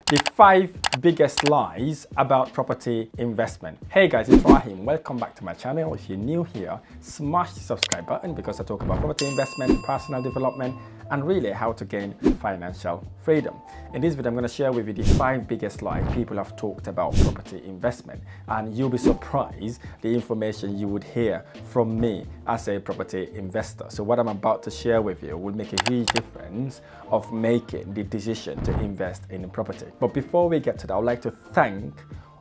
The 5 biggest lies about property investment. Hey guys, it's Rahim. Welcome back to my channel. If you're new here, smash the subscribe button because I talk about property investment, personal development, and really how to gain financial freedom. In this video, I'm going to share with you the 5 biggest lies people have talked about property investment, and you'll be surprised the information you would hear from me as a property investor. So what I'm about to share with you will make a huge difference of making the decision to invest in property. But before we get to that, I would like to thank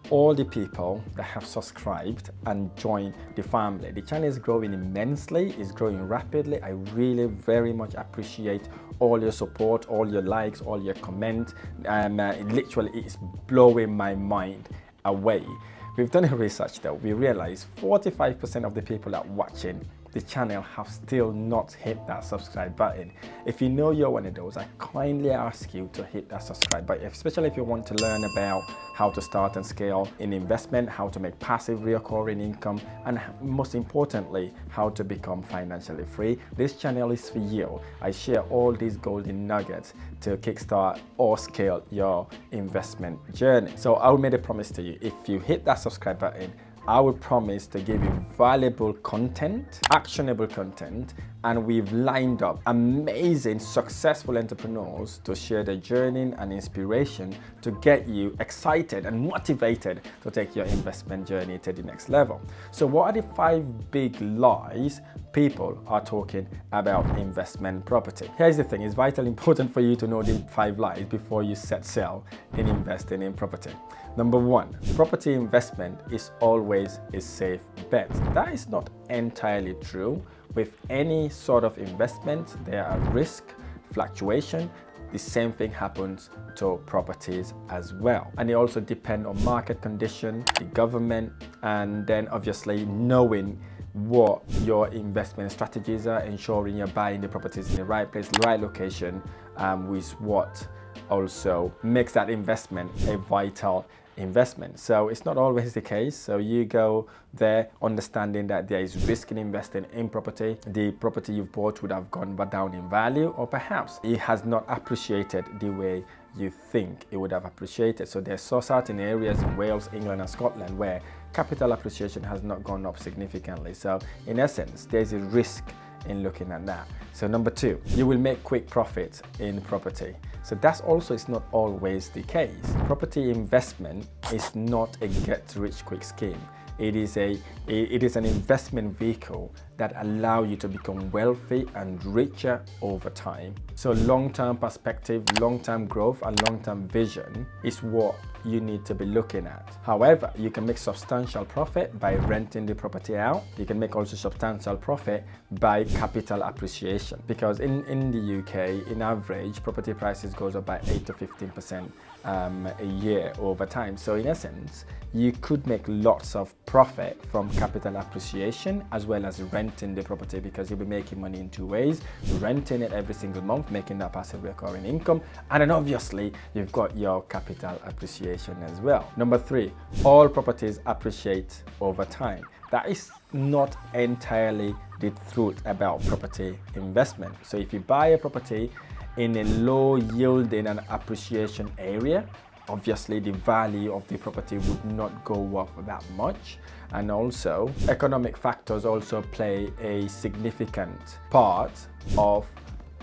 all the people that have subscribed and joined the family. The channel is growing immensely, it's growing rapidly. I really very much appreciate all your support, all your likes, all your comments, and it literally is blowing my mind away. We've done a research though. We realized 45% of the people that are watching the channel have still not hit that subscribe button. If you know you're one of those, I kindly ask you to hit that subscribe button, especially if you want to learn about how to start and scale in investment, how to make passive recurring income, and most importantly, how to become financially free. This channel is for you. I share all these golden nuggets to kickstart or scale your investment journey. So I will make a promise to you. If you hit that subscribe button, I will promise to give you valuable content, actionable content, and we've lined up amazing, successful entrepreneurs to share their journey and inspiration to get you excited and motivated to take your investment journey to the next level. So what are the 5 big lies people are talking about investment property? Here's the thing, it's vitally important for you to know the 5 lies before you set sail in investing in property. Number 1, property investment is always a safe bet. That is not entirely true. With any sort of investment, there are risk, fluctuation. The same thing happens to properties as well. And it also depends on market condition, the government, and then obviously knowing what your investment strategies are, ensuring you're buying the properties in the right place, the right location, is what also makes that investment a vital investment. So it's not always the case. So you go there understanding that there is risk in investing in property. The property you've bought would have gone down in value, or perhaps it has not appreciated the way you think it would have appreciated. So there's certain areas in Wales, England and Scotland where capital appreciation has not gone up significantly. So in essence, there's a risk in looking at that. So number 2, you will make quick profits in property. So that's also is not always the case. Property investment is not a get-rich-quick scheme. It is an investment vehicle that allows you to become wealthy and richer over time. So long-term perspective, long-term growth, and long-term vision is what you need to be looking at. However, you can make substantial profit by renting the property out. You can make also substantial profit by capital appreciation, because in the UK, in average, property prices goes up by 8 to 15% a year over time. So in essence, you could make lots of profit from capital appreciation as well as renting the property, because you'll be making money in 2 ways: renting it every single month, making that passive recurring income, and then obviously you've got your capital appreciation as well. Number 3, all properties appreciate over time. That is not entirely the truth about property investment. So if you buy a property in a low yielding and appreciation area, obviously the value of the property would not go up that much. And also economic factors also play a significant part of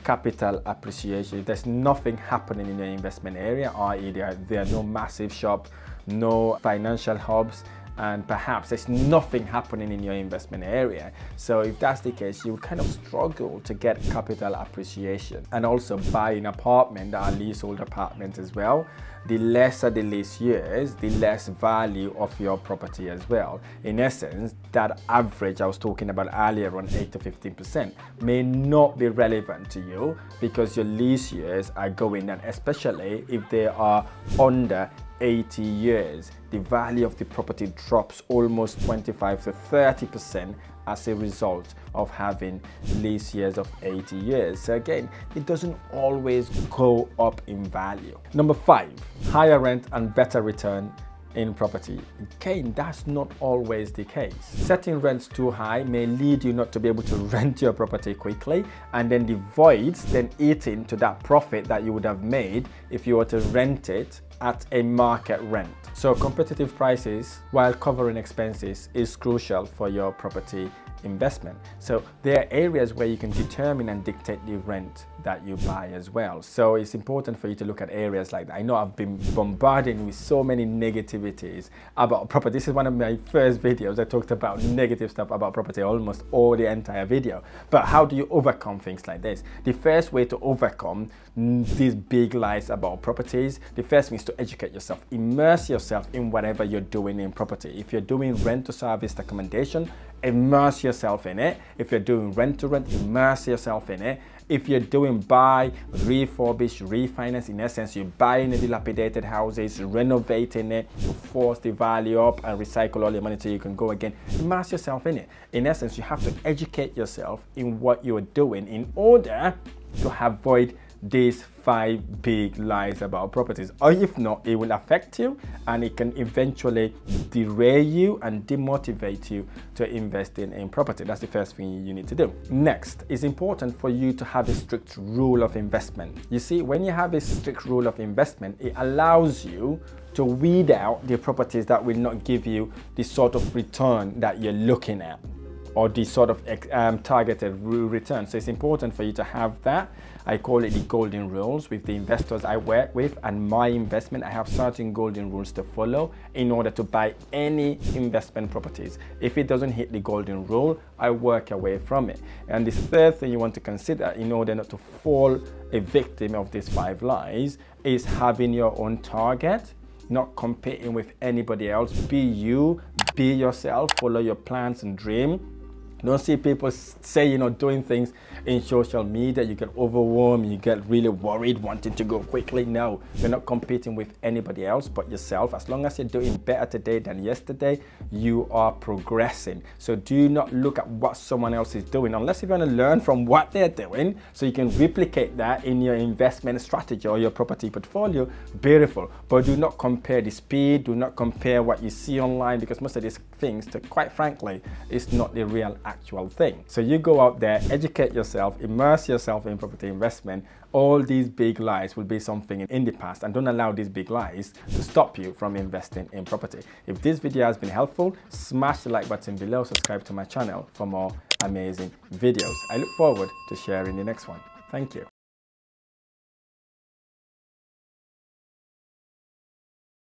capital appreciation. If there's nothing happening in your investment area, i.e. there are no massive shops, no financial hubs, and perhaps there's nothing happening in your investment area. So if that's the case, you would kind of struggle to get capital appreciation. And also buy an apartment that are leasehold apartments as well. The lesser the lease years, the less value of your property as well. In essence, that average I was talking about earlier on 8 to 15% may not be relevant to you because your lease years are going down, especially if they are under 80 years. The value of the property drops almost 25 to 30% as a result of having lease years of 80 years. So again, it doesn't always go up in value. Number 5, higher rent and better return in property. Again, that's not always the case. Setting rents too high may lead you not to be able to rent your property quickly, and then the voids then eat into that profit that you would have made if you were to rent it at a market rent. So competitive prices while covering expenses is crucial for your property investment. So there are areas where you can determine and dictate the rent that you buy as well. So it's important for you to look at areas like that. I know I've been bombarded with so many negativities about property. This is one of my first videos. I talked about negative stuff about property almost all the entire video. But how do you overcome things like this? The first way to overcome these big lies about properties, the first thing is to educate yourself. Immerse yourself in whatever you're doing in property. If you're doing rent to service accommodation, immerse yourself in it. If you're doing rent to rent, immerse yourself in it. If you're doing buy, refurbish, refinance, in essence, you're buying dilapidated houses, renovating it to force the value up and recycle all your money so you can go again, immerse yourself in it. In essence, you have to educate yourself in what you're doing in order to avoid these 5 big lies about properties, or if not, it will affect you and it can eventually derail you and demotivate you to invest in property. That's the first thing you need to do. Next, it's important for you to have a strict rule of investment. You see, when you have a strict rule of investment, it allows you to weed out the properties that will not give you the sort of return that you're looking at, or the sort of targeted return. So it's important for you to have that. I call it the golden rules with the investors I work with, and my investment, I have certain golden rules to follow in order to buy any investment properties. If it doesn't hit the golden rule, I work away from it. And the third thing you want to consider in order not to fall a victim of these 5 lies is having your own target, not competing with anybody else. Be you, be yourself, follow your plans and dream. Don't see people say, doing things in social media, you get overwhelmed, you get really worried, wanting to go quickly. No, you're not competing with anybody else but yourself. As long as you're doing better today than yesterday, you are progressing. So do not look at what someone else is doing, unless you're going to learn from what they're doing so you can replicate that in your investment strategy or your property portfolio. Beautiful. But do not compare the speed, do not compare what you see online, because most of these things, quite frankly, is not the real actual thing. So you go out there, educate yourself, immerse yourself in property investment. All these big lies will be something in the past, and don't allow these big lies to stop you from investing in property. If this video has been helpful, smash the like button below, subscribe to my channel for more amazing videos. I look forward to sharing the next one. Thank you.